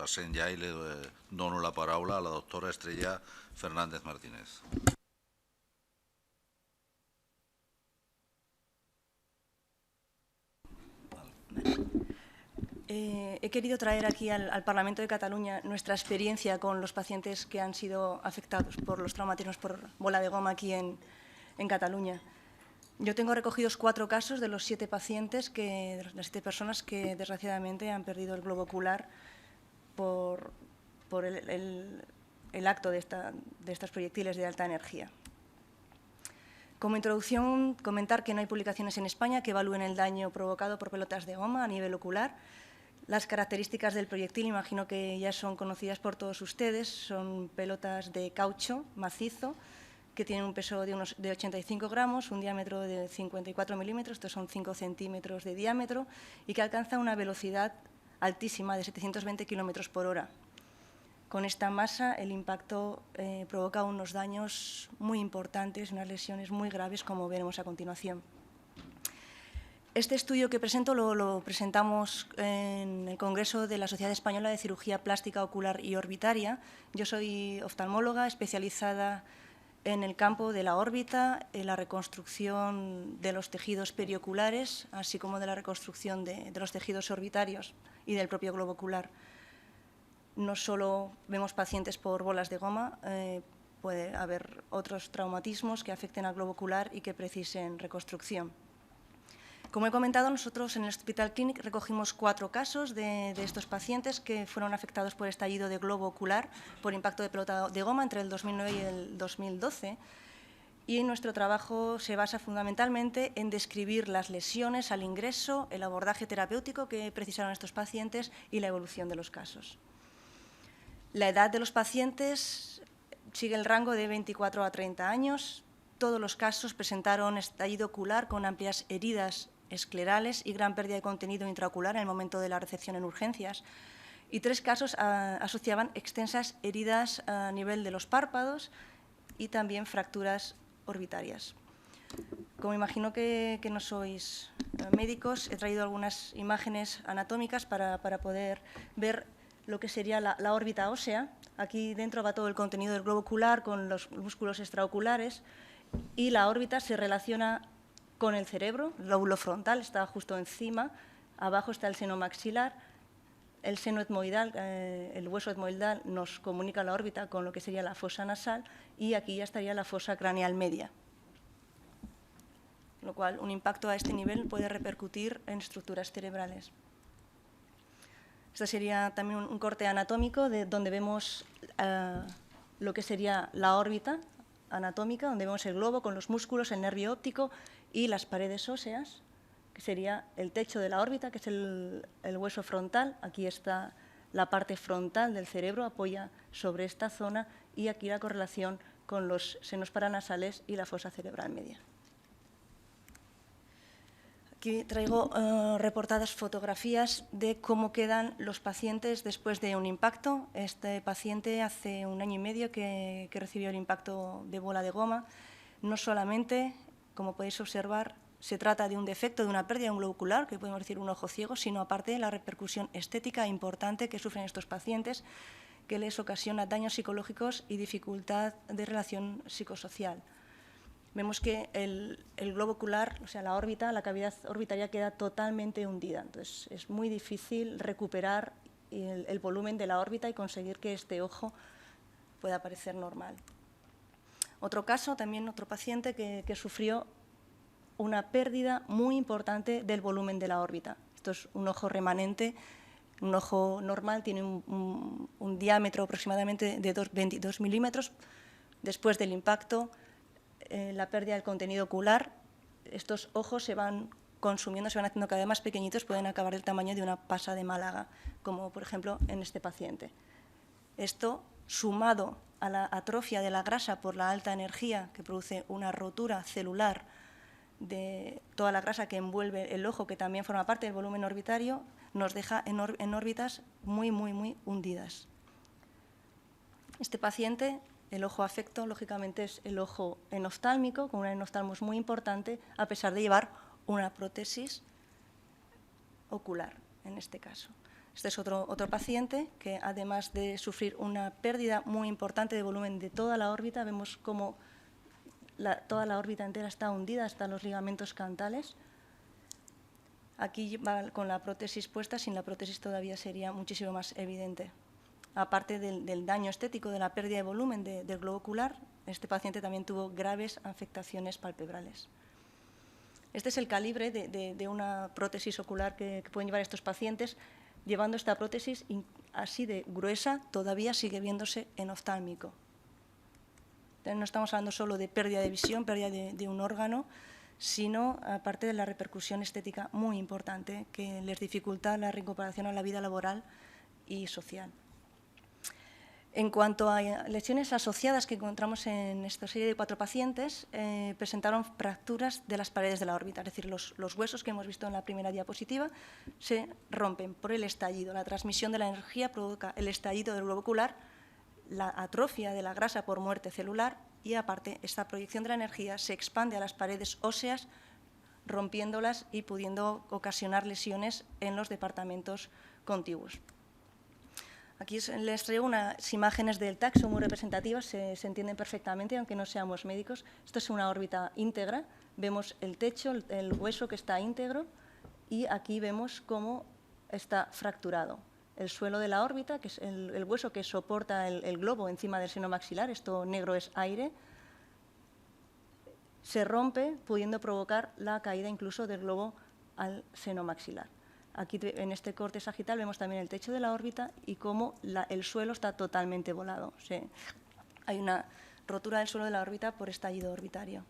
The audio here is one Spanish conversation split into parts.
Passem ja i li dono la paraula a la doctora Estrella Fernández Martínez. He querido traer aquí al Parlamento de Cataluña nuestra experiencia con los pacientes que han sido afectados por los traumatismos por bola de goma aquí en Cataluña. Yo tengo recogidos 4 casos de los 7 pacientes, las 7 personas que desgraciadamente han perdido el globo ocular por el acto de estos proyectiles de alta energía. Como introducción, comentar que no hay publicaciones en España que evalúen el daño provocado por pelotas de goma a nivel ocular. Las características del proyectil, imagino que ya son conocidas por todos ustedes, son pelotas de caucho macizo que tienen un peso de 85 gramos, un diámetro de 54 milímetros, estos son 5 centímetros de diámetro, y que alcanzan una velocidad altísima de 720 kilómetros por hora. Con esta masa, el impacto provoca unos daños muy importantes, unas lesiones muy graves, como veremos a continuación. Este estudio que presento lo presentamos en el Congreso de la Sociedad Española de Cirugía Plástica Ocular y Orbitaria. Yo soy oftalmóloga especializada en el campo de la órbita, en la reconstrucción de los tejidos perioculares, así como de la reconstrucción de los tejidos orbitarios y del propio globo ocular. No solo vemos pacientes por bolas de goma, puede haber otros traumatismos que afecten al globo ocular y que precisen reconstrucción. Como he comentado, nosotros en el Hospital Clínic recogimos 4 casos de estos pacientes que fueron afectados por estallido de globo ocular por impacto de pelota de goma entre el 2009 y el 2012. Y nuestro trabajo se basa fundamentalmente en describir las lesiones al ingreso, el abordaje terapéutico que precisaron estos pacientes y la evolución de los casos. La edad de los pacientes sigue el rango de 24 a 30 años. Todos los casos presentaron estallido ocular con amplias heridas esclerales y gran pérdida de contenido intraocular en el momento de la recepción en urgencias. Y 3 casos asociaban extensas heridas a nivel de los párpados y también fracturas orbitarias. Como imagino que no sois médicos, he traído algunas imágenes anatómicas para poder ver lo que sería la órbita ósea. Aquí dentro va todo el contenido del globo ocular con los músculos extraoculares y la órbita se relaciona con el cerebro, el lóbulo frontal está justo encima, abajo está el seno maxilar, el seno etmoidal, el hueso etmoidal nos comunica la órbita con lo que sería la fosa nasal y aquí ya estaría la fosa craneal media. Lo cual, un impacto a este nivel puede repercutir en estructuras cerebrales. Este sería también un corte anatómico donde vemos lo que sería la órbita anatómica, donde vemos el globo con los músculos, el nervio óptico y las paredes óseas, que sería el techo de la órbita, que es el hueso frontal. Aquí está la parte frontal del cerebro, apoya sobre esta zona y aquí la correlación con los senos paranasales y la fosa cerebral media. Aquí traigo reportadas fotografías de cómo quedan los pacientes después de un impacto. Este paciente hace 1 año y medio que recibió el impacto de bola de goma. No solamente, como podéis observar, se trata de un defecto, de una pérdida de un globo ocular, que podemos decir un ojo ciego, sino aparte de la repercusión estética importante que sufren estos pacientes, que les ocasiona daños psicológicos y dificultad de relación psicosocial. Vemos que el globo ocular, o sea, la órbita, la cavidad orbitaria queda totalmente hundida. Entonces, es muy difícil recuperar el volumen de la órbita y conseguir que este ojo pueda aparecer normal. Otro caso, también otro paciente que sufrió una pérdida muy importante del volumen de la órbita. Esto es un ojo remanente. Un ojo normal tiene un diámetro aproximadamente de 22 milímetros. Después del impacto, la pérdida del contenido ocular, estos ojos se van consumiendo, se van haciendo cada vez más pequeñitos, pueden acabar del tamaño de una pasa de Málaga, como por ejemplo en este paciente. Esto, sumado a la atrofia de la grasa por la alta energía, que produce una rotura celular de toda la grasa que envuelve el ojo, que también forma parte del volumen orbitario, nos deja en órbitas muy hundidas. Este paciente, el ojo afecto, lógicamente, es el ojo enoftálmico, con un enoftalmos muy importante, a pesar de llevar una prótesis ocular, en este caso. Este es otro paciente que, además de sufrir una pérdida muy importante de volumen de toda la órbita, vemos cómo toda la órbita entera está hundida hasta los ligamentos cantales. Aquí va con la prótesis puesta, sin la prótesis todavía sería muchísimo más evidente. Aparte del daño estético, de la pérdida de volumen del globo ocular, este paciente también tuvo graves afectaciones palpebrales. Este es el calibre de una prótesis ocular que pueden llevar estos pacientes. Llevando esta prótesis así de gruesa, todavía sigue viéndose en oftálmico. Entonces, no estamos hablando solo de pérdida de visión, pérdida de un órgano, sino aparte de la repercusión estética muy importante que les dificulta la recuperación a la vida laboral y social. En cuanto a lesiones asociadas que encontramos en esta serie de 4 pacientes, presentaron fracturas de las paredes de la órbita, es decir, los huesos que hemos visto en la primera diapositiva se rompen por el estallido. La transmisión de la energía provoca el estallido del globo ocular, la atrofia de la grasa por muerte celular y, aparte, esta proyección de la energía se expande a las paredes óseas, rompiéndolas y pudiendo ocasionar lesiones en los departamentos contiguos. Aquí les traigo unas imágenes del TAC, son muy representativas, se entienden perfectamente, aunque no seamos médicos. Esto es una órbita íntegra, vemos el techo, el hueso que está íntegro, y aquí vemos cómo está fracturado. El suelo de la órbita, que es el hueso que soporta el globo encima del seno maxilar, esto negro es aire, se rompe, pudiendo provocar la caída incluso del globo al seno maxilar. Aquí en este corte sagital vemos también el techo de la órbita y cómo el suelo está totalmente volado. Hay una rotura del suelo de la órbita por estallido orbitario.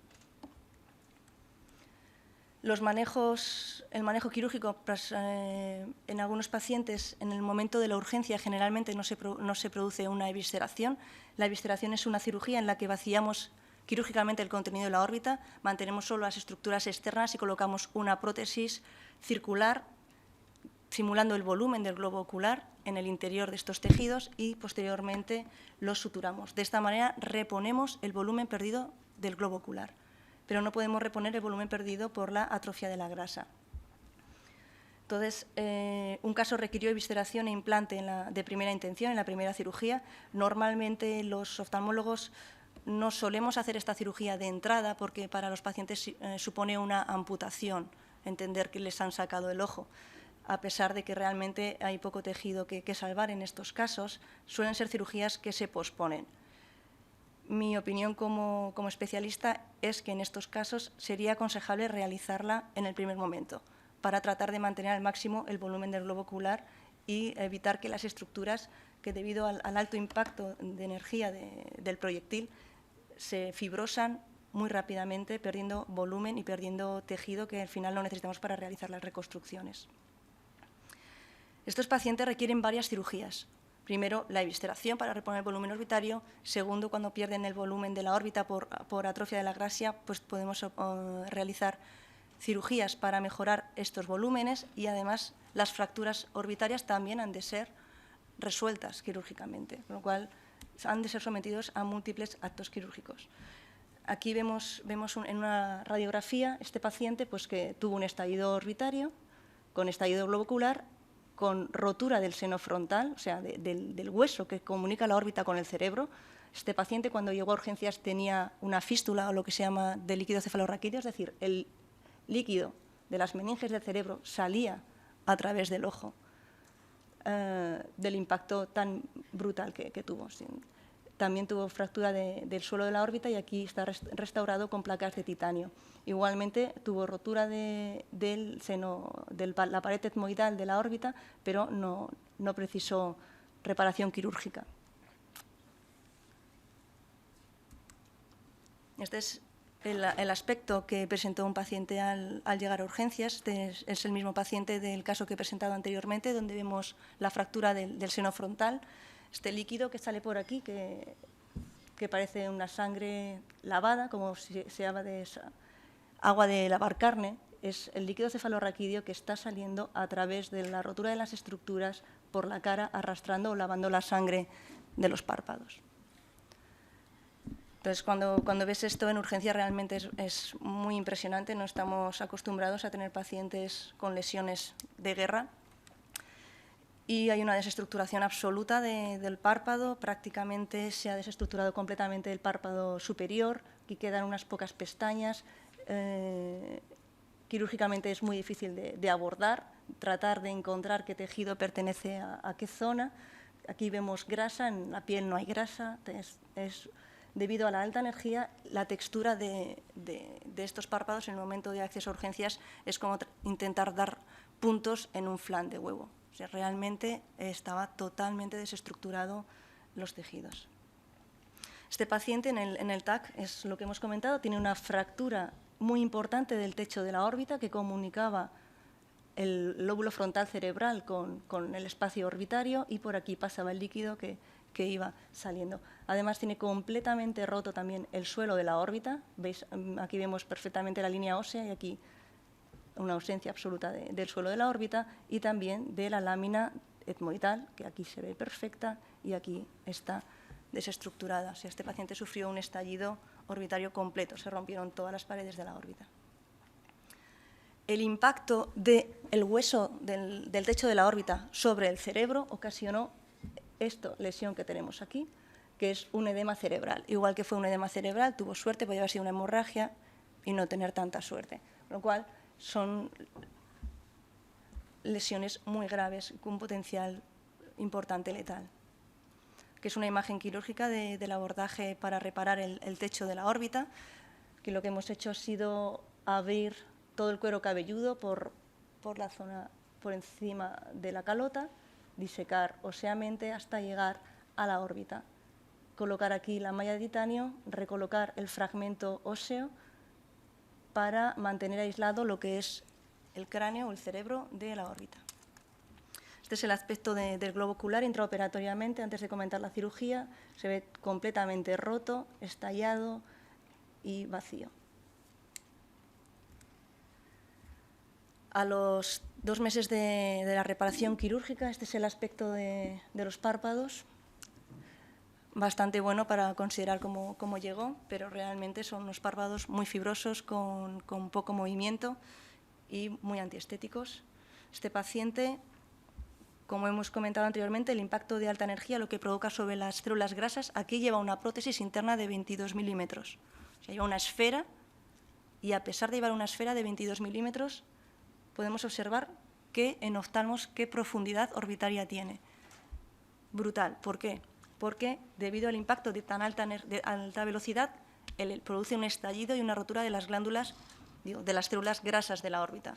El manejo quirúrgico en algunos pacientes, en el momento de la urgencia, generalmente no se produce una evisceración. La evisceración es una cirugía en la que vaciamos quirúrgicamente el contenido de la órbita, mantenemos solo las estructuras externas y colocamos una prótesis circular simulando el volumen del globo ocular en el interior de estos tejidos y posteriormente los suturamos. De esta manera reponemos el volumen perdido del globo ocular, pero no podemos reponer el volumen perdido por la atrofia de la grasa. Entonces, un caso requirió evisceración e implante de primera intención, en la primera cirugía. Normalmente los oftalmólogos no solemos hacer esta cirugía de entrada porque para los pacientes supone una amputación, entender que les han sacado el ojo. A pesar de que realmente hay poco tejido que salvar en estos casos, suelen ser cirugías que se posponen. Mi opinión como especialista es que en estos casos sería aconsejable realizarla en el primer momento, para tratar de mantener al máximo el volumen del globo ocular y evitar que las estructuras, que debido al alto impacto de energía del proyectil, se fibrosan muy rápidamente, perdiendo volumen y perdiendo tejido que al final no necesitamos para realizar las reconstrucciones. Estos pacientes requieren varias cirugías. Primero, la evisceración para reponer el volumen orbitario. Segundo, cuando pierden el volumen de la órbita por atrofia de la grasa, pues podemos realizar cirugías para mejorar estos volúmenes y, además, las fracturas orbitarias también han de ser resueltas quirúrgicamente, con lo cual han de ser sometidos a múltiples actos quirúrgicos. Aquí vemos en una radiografía este paciente pues, que tuvo un estallido orbitario, con estallido globo ocular, con rotura del seno frontal, o sea, del hueso que comunica la órbita con el cerebro. Este paciente, cuando llegó a urgencias, tenía una fístula o lo que se llama de líquido cefalorraquídeo, es decir, el líquido de las meninges del cerebro salía a través del ojo del impacto tan brutal que tuvo. También tuvo fractura del suelo de la órbita y aquí está restaurado con placas de titanio. Igualmente tuvo rotura del seno, de la pared etmoidal de la órbita, pero no precisó reparación quirúrgica. Este es el aspecto que presentó un paciente al llegar a urgencias. Este es el mismo paciente del caso que he presentado anteriormente, donde vemos la fractura del seno frontal. Este líquido que sale por aquí, que parece una sangre lavada, como si se llama de agua de lavar carne, es el líquido cefalorraquídeo que está saliendo a través de la rotura de las estructuras por la cara, arrastrando o lavando la sangre de los párpados. Entonces, cuando ves esto en urgencia realmente es muy impresionante. No estamos acostumbrados a tener pacientes con lesiones de guerra. y hay una desestructuración absoluta del párpado, prácticamente se ha desestructurado completamente el párpado superior, aquí quedan unas pocas pestañas, quirúrgicamente es muy difícil de abordar, tratar de encontrar qué tejido pertenece a qué zona. Aquí vemos grasa, en la piel no hay grasa, es debido a la alta energía, la textura de estos párpados en el momento de acceso a urgencias es como intentar dar puntos en un flan de huevo. O sea, realmente estaba totalmente desestructurado los tejidos. Este paciente en el TAC, es lo que hemos comentado, tiene una fractura muy importante del techo de la órbita que comunicaba el lóbulo frontal cerebral con el espacio orbitario y por aquí pasaba el líquido que iba saliendo. Además, tiene completamente roto también el suelo de la órbita. ¿Veis? Aquí vemos perfectamente la línea ósea y aquí una ausencia absoluta del suelo de la órbita y también de la lámina etmoidal, que aquí se ve perfecta y aquí está desestructurada. O sea, este paciente sufrió un estallido orbitario completo, se rompieron todas las paredes de la órbita. El impacto del hueso del techo de la órbita sobre el cerebro ocasionó esta lesión que tenemos aquí, que es un edema cerebral. Igual que fue un edema cerebral, tuvo suerte, podría haber sido una hemorragia y no tener tanta suerte. Con lo cual, son lesiones muy graves, con un potencial importante letal. Que es una imagen quirúrgica del abordaje para reparar el techo de la órbita, que lo que hemos hecho ha sido abrir todo el cuero cabelludo por la zona por encima de la calota, disecar óseamente hasta llegar a la órbita. Colocar aquí la malla de titanio, recolocar el fragmento óseo para mantener aislado lo que es el cráneo o el cerebro de la órbita. Este es el aspecto del globo ocular intraoperatoriamente, antes de comentar la cirugía. Se ve completamente roto, estallado y vacío. A los 2 meses de la reparación quirúrgica, este es el aspecto de los párpados. Bastante bueno para considerar cómo llegó, pero realmente son unos párpados muy fibrosos, con poco movimiento y muy antiestéticos. Este paciente, como hemos comentado anteriormente, el impacto de alta energía lo que provoca sobre las células grasas, aquí lleva una prótesis interna de 22 milímetros. O sea, lleva una esfera y a pesar de llevar una esfera de 22 milímetros, podemos observar que en oftalmos qué profundidad orbitaria tiene. Brutal. ¿Por qué? Porque debido al impacto de tan alta velocidad, produce un estallido y una rotura de las glándulas, de las células grasas de la órbita.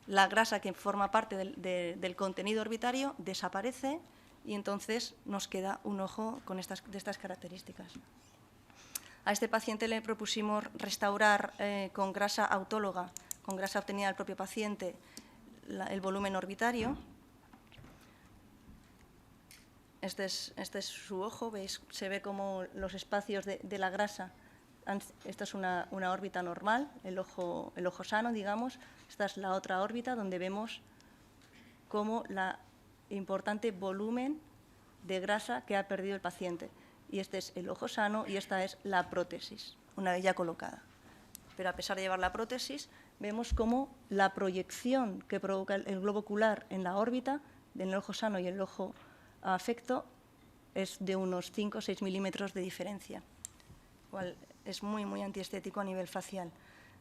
La grasa que forma parte del contenido orbitario desaparece y entonces nos queda un ojo de estas características. A este paciente le propusimos restaurar con grasa autóloga, con grasa obtenida del propio paciente, el volumen orbitario. Este es su ojo, ¿veis? Se ve como los espacios de la grasa. Esta es una órbita normal, el ojo sano, digamos. Esta es la otra órbita donde vemos como la importante volumen de grasa que ha perdido el paciente. Y este es el ojo sano y esta es la prótesis, una vez ya colocada. Pero a pesar de llevar la prótesis, vemos cómo la proyección que provoca el globo ocular en la órbita, en el ojo sano y el ojo afecto, es de unos 5 o 6 milímetros de diferencia, cual es muy, muy antiestético a nivel facial.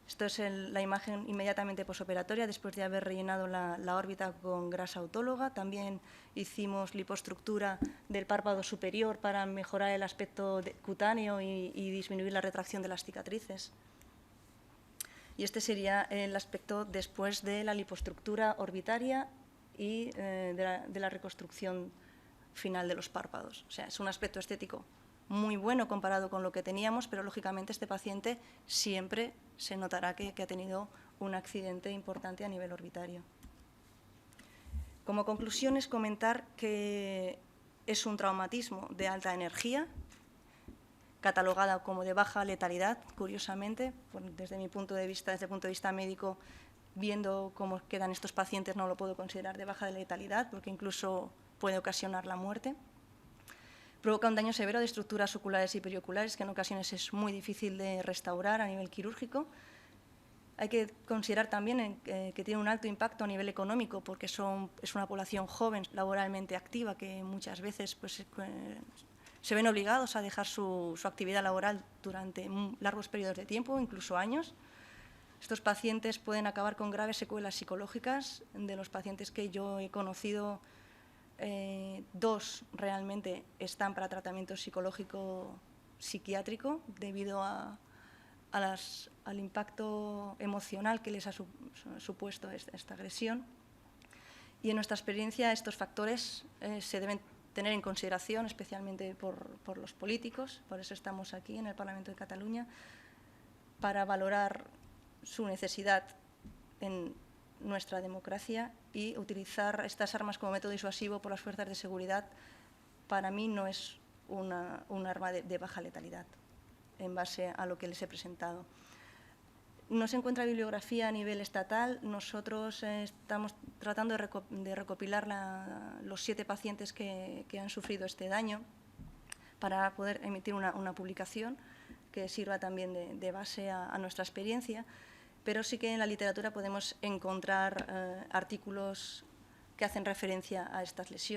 Esto es la imagen inmediatamente posoperatoria, después de haber rellenado la órbita con grasa autóloga. También hicimos lipoestructura del párpado superior para mejorar el aspecto cutáneo y disminuir la retracción de las cicatrices. Y este sería el aspecto después de la lipoestructura orbitaria y de la reconstrucción final de los párpados. O sea, es un aspecto estético muy bueno comparado con lo que teníamos, pero lógicamente este paciente siempre se notará que ha tenido un accidente importante a nivel orbitario. Como conclusión es comentar que es un traumatismo de alta energía, catalogada como de baja letalidad, curiosamente, desde mi punto de vista, desde el punto de vista médico, viendo cómo quedan estos pacientes no lo puedo considerar de baja letalidad, porque incluso puede ocasionar la muerte. Provoca un daño severo de estructuras oculares y perioculares, que en ocasiones es muy difícil de restaurar a nivel quirúrgico. Hay que considerar también que tiene un alto impacto a nivel económico, porque es una población joven, laboralmente activa, que muchas veces pues, se ven obligados a dejar su actividad laboral durante largos periodos de tiempo, incluso años. Estos pacientes pueden acabar con graves secuelas psicológicas. De los pacientes que yo he conocido, 2 realmente están para tratamiento psicológico psiquiátrico debido al impacto emocional que les ha supuesto esta agresión. Y en nuestra experiencia estos factores se deben tener en consideración, especialmente por los políticos. Por eso estamos aquí en el Parlamento de Cataluña, para valorar su necesidad en nuestra democracia, y utilizar estas armas como método disuasivo por las fuerzas de seguridad para mí no es un arma de baja letalidad, en base a lo que les he presentado. No se encuentra bibliografía a nivel estatal. Nosotros estamos tratando de recopilar los 7 pacientes que han sufrido este daño para poder emitir una publicación que sirva también de base a nuestra experiencia, pero sí que en la literatura podemos encontrar artículos que hacen referencia a estas lesiones.